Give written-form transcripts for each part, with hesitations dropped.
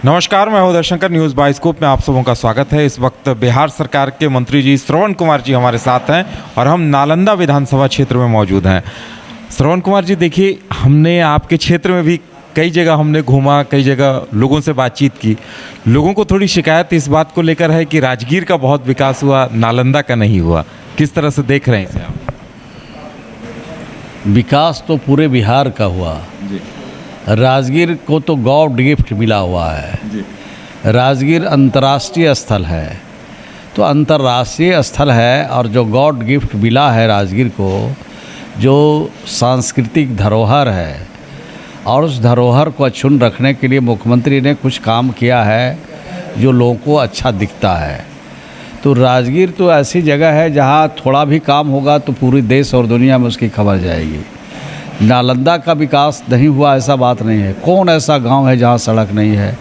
नमस्कार, मैं हूं दर्शंकर। न्यूज़ बाइस्कोप में आप सबों का स्वागत है। इस वक्त बिहार सरकार के मंत्री जी श्रवण कुमार जी हमारे साथ हैं और हम नालंदा विधानसभा क्षेत्र में मौजूद हैं। श्रवण कुमार जी, देखिए, हमने आपके क्षेत्र में भी कई जगह हमने घूमा, कई जगह लोगों से बातचीत की। लोगों को थोड़ी शिकायत इस बात को लेकर है कि राजगीर का बहुत विकास हुआ, नालंदा का नहीं हुआ। किस तरह से देख रहे हैं इसे आप? विकास तो पूरे बिहार का हुआ जी राजगीर को तो गॉड गिफ्ट मिला हुआ है जी राजगीर अंतर्राष्ट्रीय स्थल है, तो अंतर्राष्ट्रीय स्थल है और जो गॉड गिफ्ट मिला है राजगीर को, जो सांस्कृतिक धरोहर है, और उस धरोहर को अक्षुण्ण रखने के लिए मुख्यमंत्री ने कुछ काम किया है जो लोगों को अच्छा दिखता है। तो राजगीर तो ऐसी जगह है जहाँ थोड़ा भी काम होगा तो पूरे देश और दुनिया में उसकी खबर जाएगी। नालंदा का विकास नहीं हुआ ऐसा बात नहीं है। कौन ऐसा गांव है जहां सड़क नहीं है?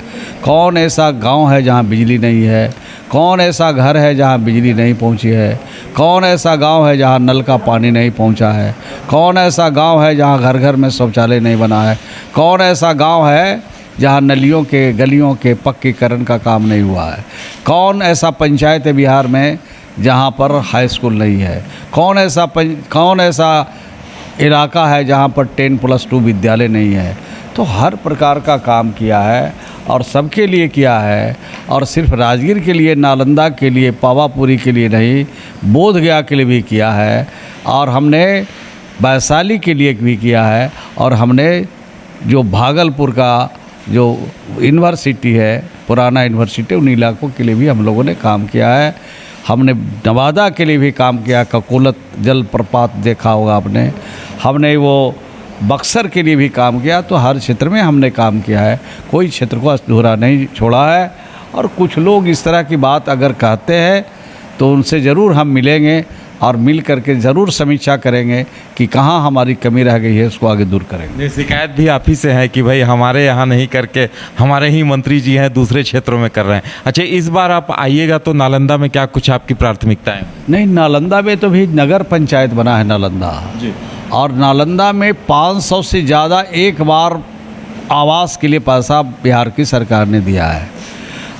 कौन ऐसा गांव है जहां बिजली नहीं है? कौन ऐसा घर है जहां बिजली नहीं पहुंची है? कौन ऐसा गांव है जहां नल का पानी नहीं पहुंचा है? कौन ऐसा गांव है जहां घर घर में शौचालय नहीं बना है? कौन ऐसा गांव है जहां नलियों के गलियों के पक्कीकरण का काम नहीं हुआ है? कौन ऐसा पंचायत है बिहार में जहां पर हाई स्कूल नहीं है? कौन ऐसा इलाका है जहाँ पर 10+2 विद्यालय नहीं है? तो हर प्रकार का काम किया है और सबके लिए किया है, और सिर्फ राजगीर के लिए, नालंदा के लिए, पावापुरी के लिए नहीं, बोधगया के लिए भी किया है, और हमने वैशाली के लिए भी किया है, और हमने जो भागलपुर का जो यूनिवर्सिटी है, पुराना यूनिवर्सिटी, उन इलाकों के लिए भी हम लोगों ने काम किया है। हमने नवादा के लिए भी काम किया, ककोलत जलप्रपात देखा होगा आपने। हमने वो बक्सर के लिए भी काम किया। तो हर क्षेत्र में हमने काम किया है, कोई क्षेत्र को अधूरा नहीं छोड़ा है। और कुछ लोग इस तरह की बात अगर कहते हैं तो उनसे ज़रूर हम मिलेंगे और मिल करके ज़रूर समीक्षा करेंगे कि कहाँ हमारी कमी रह गई है, उसको आगे दूर करेंगे। ये शिकायत भी आप ही से है कि भाई हमारे यहाँ नहीं करके हमारे ही मंत्री जी हैं दूसरे क्षेत्रों में कर रहे हैं। अच्छा, इस बार आप आइएगा तो नालंदा में क्या कुछ आपकी प्राथमिकता है? नहीं, नालंदा में तो भी नगर पंचायत बना है नालंदा जी। और नालंदा में 500 से ज़्यादा एक बार आवास के लिए पैसा बिहार की सरकार ने दिया है।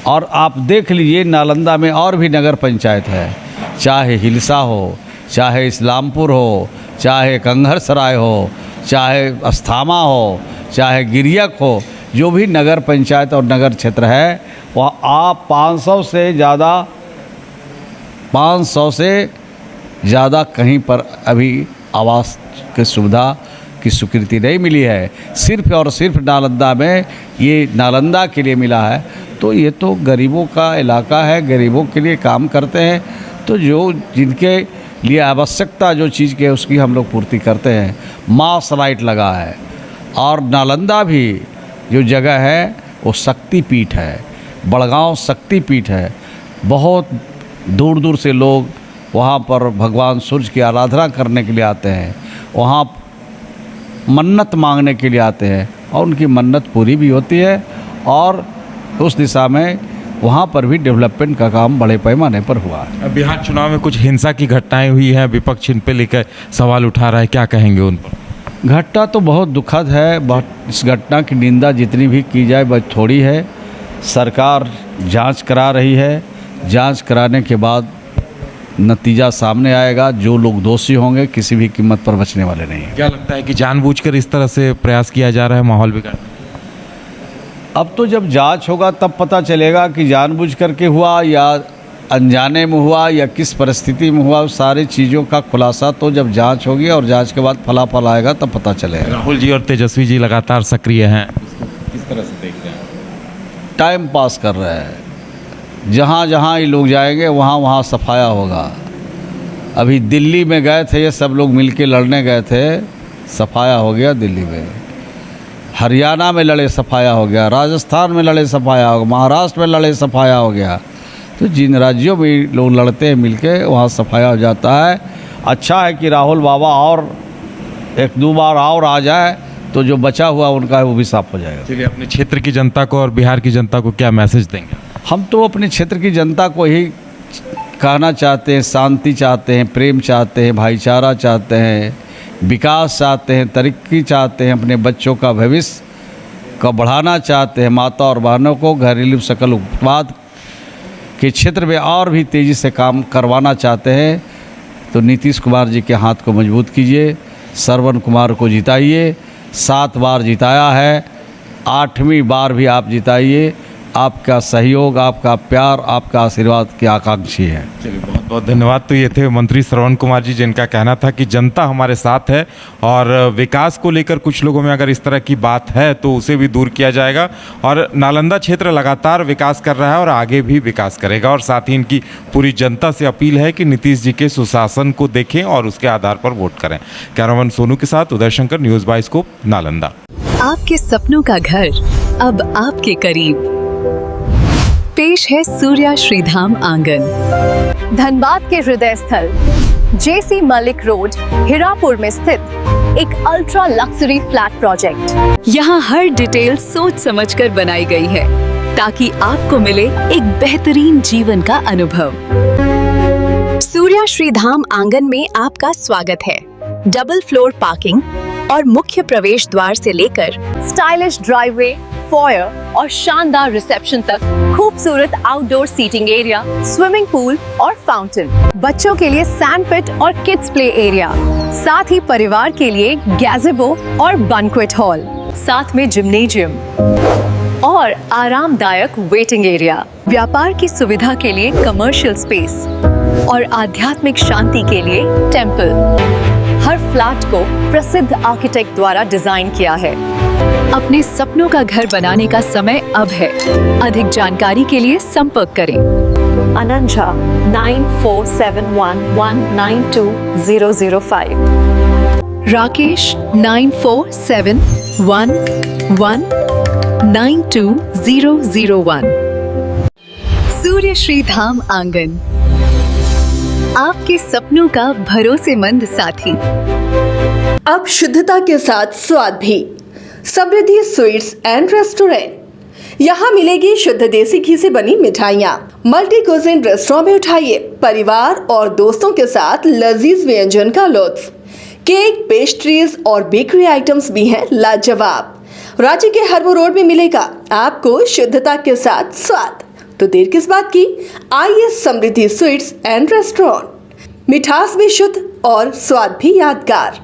और आप देख लीजिए, नालंदा में और भी नगर पंचायत है, चाहे हिलसा हो, चाहे इस्लामपुर हो, चाहे कंगहरसराय हो, चाहे अस्थामा हो, चाहे गिरियक हो, जो भी नगर पंचायत और नगर क्षेत्र है, वहाँ आप 500 से ज़्यादा कहीं पर अभी आवास की सुविधा की स्वीकृति नहीं मिली है। सिर्फ और सिर्फ नालंदा में ये नालंदा के लिए मिला है। तो ये तो गरीबों का इलाका है, गरीबों के लिए काम करते हैं। तो जो जिनके लिए आवश्यकता जो चीज़ की है उसकी हम लोग पूर्ति करते हैं। मास लाइट लगा है। और नालंदा भी जो जगह है वो शक्तिपीठ है, बड़गांव शक्तिपीठ है। बहुत दूर दूर से लोग वहाँ पर भगवान सूर्य की आराधना करने के लिए आते हैं, वहाँ मन्नत मांगने के लिए आते हैं, और उनकी मन्नत पूरी भी होती है। और उस दिशा में वहाँ पर भी डेवलपमेंट का काम बड़े पैमाने पर हुआ है। बिहार चुनाव में कुछ हिंसा की घटनाएं हुई हैं, विपक्ष इन पे लेकर सवाल उठा रहा है, क्या कहेंगे उन पर? घटना तो बहुत दुखद है। इस घटना की निंदा जितनी भी की जाए बस थोड़ी है। सरकार जांच करा रही है, जांच कराने के बाद नतीजा सामने आएगा। जो लोग दोषी होंगे किसी भी कीमत पर बचने वाले नहीं हैं। क्या लगता है कि जानबूझकर इस तरह से प्रयास किया जा रहा है माहौल बिगाड़ने? अब तो जब जांच होगा तब पता चलेगा कि जानबूझ करके हुआ या अनजाने में हुआ या किस परिस्थिति में हुआ। सारी चीज़ों का खुलासा तो जब जांच होगी और जांच के बाद फलाफल आएगा तब पता चलेगा। राहुल जी और तेजस्वी जी लगातार सक्रिय हैं, किस तरह से देखते हैं? टाइम पास कर रहे हैं। जहाँ जहाँ ये लोग जाएंगे वहाँ वहाँ सफाया होगा। अभी दिल्ली में गए थे, ये सब लोग मिलके लड़ने गए थे, सफाया हो गया दिल्ली में। हरियाणा में लड़े, सफाया हो गया। राजस्थान में लड़े, सफाया हो गया। महाराष्ट्र में लड़े, सफाया हो गया। तो जिन राज्यों में लोग लड़ते हैं मिलके, वहाँ सफाया हो जाता है। अच्छा है कि राहुल बाबा और 1-2 बार और आ जाए तो जो बचा हुआ उनका है वो भी साफ हो जाएगा। चलिए, अपने क्षेत्र की जनता को और बिहार की जनता को क्या मैसेज देंगे? हम तो अपने क्षेत्र की जनता को ही कहना चाहते हैं, शांति चाहते हैं, प्रेम चाहते हैं, भाईचारा चाहते हैं, विकास चाहते हैं, तरक्की चाहते हैं, अपने बच्चों का भविष्य को बढ़ाना चाहते हैं, माता और बहनों को घरेलू सकल उत्पाद के क्षेत्र में और भी तेज़ी से काम करवाना चाहते हैं, तो नीतीश कुमार जी के हाथ को मजबूत कीजिए, श्रवण कुमार को जिताइए। 7 बार जिताया है, 8वीं बार भी आप जिताइए। आपका सहयोग, आपका प्यार, आपका आशीर्वाद की आकांक्षी है। चलिए, बहुत बहुत धन्यवाद। तो ये थे मंत्री श्रवण कुमार जी, जिनका कहना था कि जनता हमारे साथ है और विकास को लेकर कुछ लोगों में अगर इस तरह की बात है तो उसे भी दूर किया जाएगा। और नालंदा क्षेत्र लगातार विकास कर रहा है और आगे भी विकास करेगा। और साथ ही इनकी पूरी जनता से अपील है कि नीतीश जी के सुशासन को देखें और उसके आधार पर वोट करें। कैमरामैन सोनू के साथ उदय शंकर, न्यूज़ बाइस्कोप, नालंदा। आपके सपनों का घर अब आपके करीब। पेश है सूर्या श्रीधाम आंगन, धनबाद के हृदय स्थल जेसी मलिक रोड, हिरापुर में स्थित एक अल्ट्रा लक्सरी फ्लैट प्रोजेक्ट। यहाँ हर डिटेल सोच समझकर बनाई गई है ताकि आपको मिले एक बेहतरीन जीवन का अनुभव। सूर्या श्रीधाम आंगन में आपका स्वागत है। डबल फ्लोर पार्किंग और मुख्य प्रवेश द्वार से लेकर स्टाइलिश ड्राइववे, फॉयर और शानदार रिसेप्शन तक, खूबसूरत outdoor seating area, swimming pool और फाउंटेन, बच्चों के लिए सैंड पिट और किड्स प्ले एरिया, साथ ही परिवार के लिए गैज़ेबो और बैंक्वेट हॉल, साथ में जिम्नेजियम और आरामदायक वेटिंग एरिया, व्यापार की सुविधा के लिए कमर्शियल स्पेस और आध्यात्मिक शांति के लिए टेम्पल। हर फ्लैट को प्रसिद्ध आर्किटेक्ट द्वारा डिजाइन किया है। अपने सपनों का घर बनाने का समय अब है। अधिक जानकारी के लिए संपर्क करें। अनंजा 9471192005, राकेश 9471192001। सूर्य श्रीधाम आंगन, आपके सपनों का भरोसेमंद साथी। अब शुद्धता के साथ स्वाद भी। समृद्धि स्वीट्स एंड रेस्टोरेंट। यहाँ मिलेगी शुद्ध देसी घी से बनी मिठाइयाँ। मल्टी कुजिन रेस्टोरेंट में उठाइए परिवार और दोस्तों के साथ लजीज व्यंजन का लुत्फ। केक, पेस्ट्रीज और बेकरी आइटम्स भी हैं लाजवाब। रांची के हरमू रोड में मिलेगा आपको शुद्धता के साथ स्वाद। तो देर किस बात की, आइए समृद्धि स्वीट्स एंड रेस्टोरेंट। मिठास भी शुद्ध और स्वाद भी यादगार।